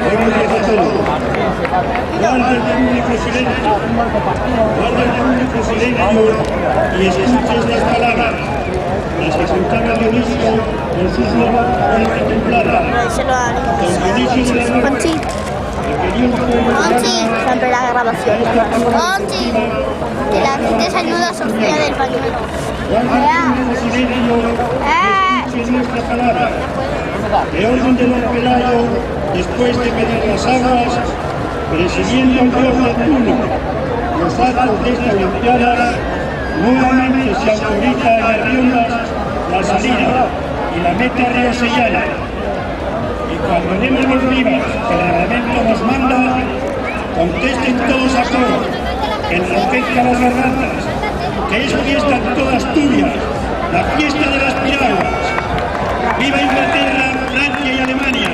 Buenos días a todos. Guarda el público silencio. Guarda el público silencio y escucha estas palabras. Las que cantaba Dionisio con sus nuevas contempladas. Don Dionisio de la Noche. Conchi, siempre la grabación. Conchi, que la gente se ayuda a Sofía del pañuelo. Escuchen nuestra palabra. De orden de don Pelayo, después de pedir las aguas, presidiendo el orden público, los actos de esta Olimpiada, nuevamente se autoriza a las riondas la salida y la meta riosellana. Y cuando demos los vivas que el reglamento nos manda, contesten todos a coro, en respecto a las gargantas, que es fiesta en toda Asturias, la fiesta de las piraguas. ¡Viva Inglaterra, Francia y Alemania!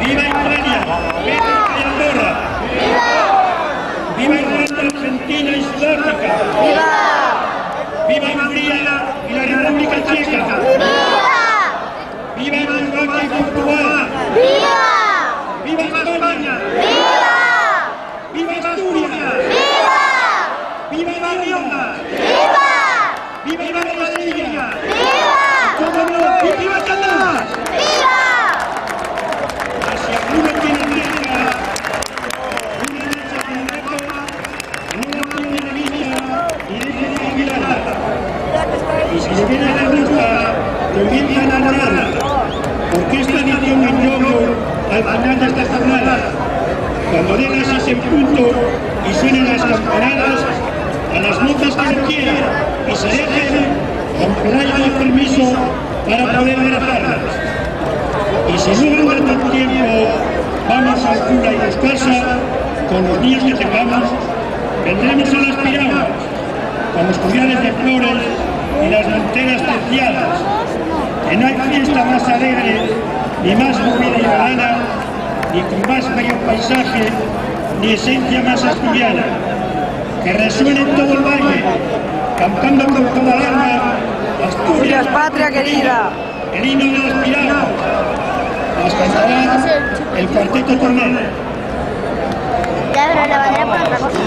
¡Viva Italia, Bélgica y Andorra! ¡Viva Irlanda, Argentina y Sudáfrica! ¡Viva Hungría y la República Checa! ¡Viva Eslovaquia y Portugal! ¡Viva España! ¡Viva Asturias! ¡Viva la Rioja! ¡Viva la Sevilla! ¡Viva Canadá! Si alguno tiene cerca una derecha con récord, no lo tiene de vista y deje de vigilarla. Y si le viene a la gusta, comienza a enamorarla, porque esta edición en yoyo al final de esta jornada, cuando den las 6 en punto y suenen las campanadas, a las notas que lo quieran y se dejen, don Pelayo de permiso para poder abrazarlas. Y si no van tanto tiempo, vamos al cura y descansa con los niños que tengamos, vendremos a las piraguas, con los collares de flores y las monteras terciadas, que no hay fiesta más alegre, ni más movida y galana, ni con más bello paisaje, ni esencia más asturiana. Que resuene todo el baile, cantando con toda el alma, Asturias, patria querida. El himno de las piraguas. Las cantará el cuarteto Tornero. Ya, pero la bandera por otra cosa.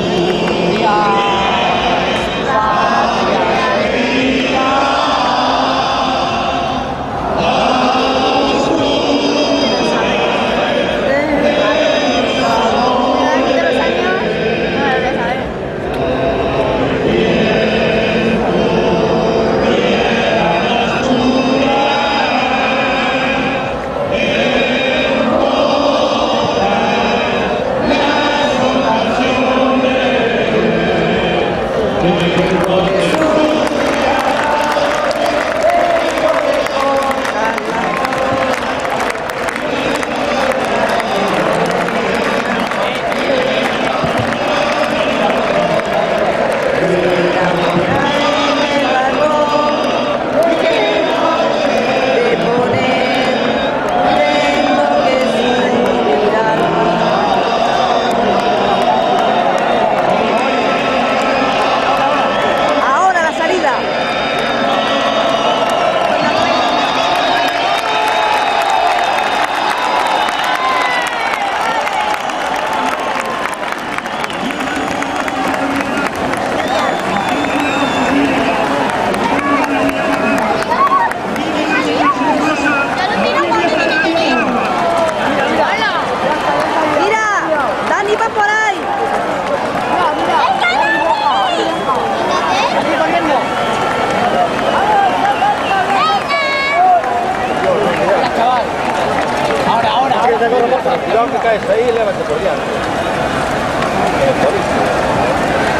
Cuidado que caes ahí y levante por allá.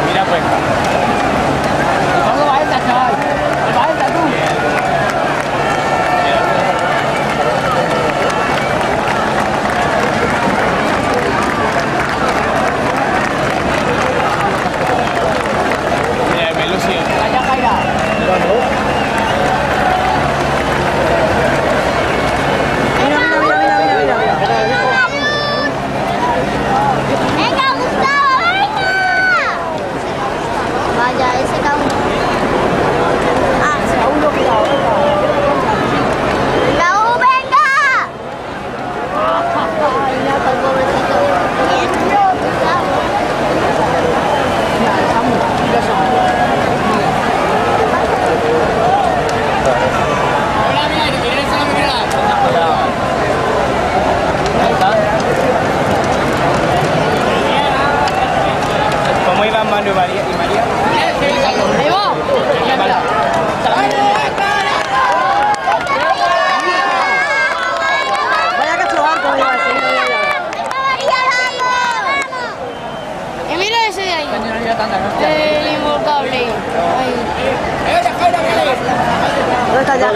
Mira pues. ¿Cómo va esta, chaval? ¿Va esta tú? Mira, me lució. Allá caerá.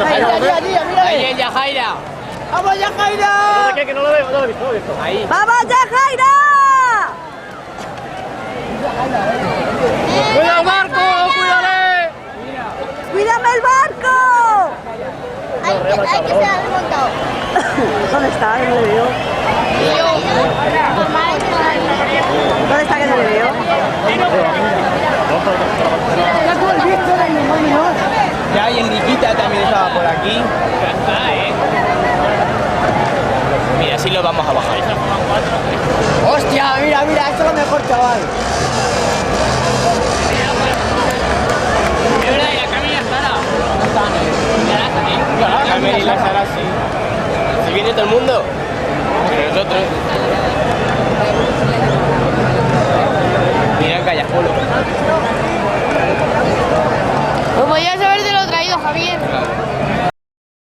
Ahí es Yajaira. ¡Vamos, Yajaira! Que no lo veo, no lo he visto, Ahí. ¡Vamos, Yajaira! ¡Cuidado, Marco! ¡Cuídale! ¡Cuídame el barco! Hay que se ha desmontado. ¿Dónde está? Que no le veo. ¿Dónde está que no le veo? Ya, y Enriquita también estaba por aquí. Mira, así lo vamos a bajar. ¡Hostia! Mira, mira, esto es lo mejor, chaval. Mira, y la Camila Sara. La Camila y la Sara, sí. Si viene todo el mundo. Pero nosotros. Mira en Callajolo. Pues podías haberte lo traído, Javier.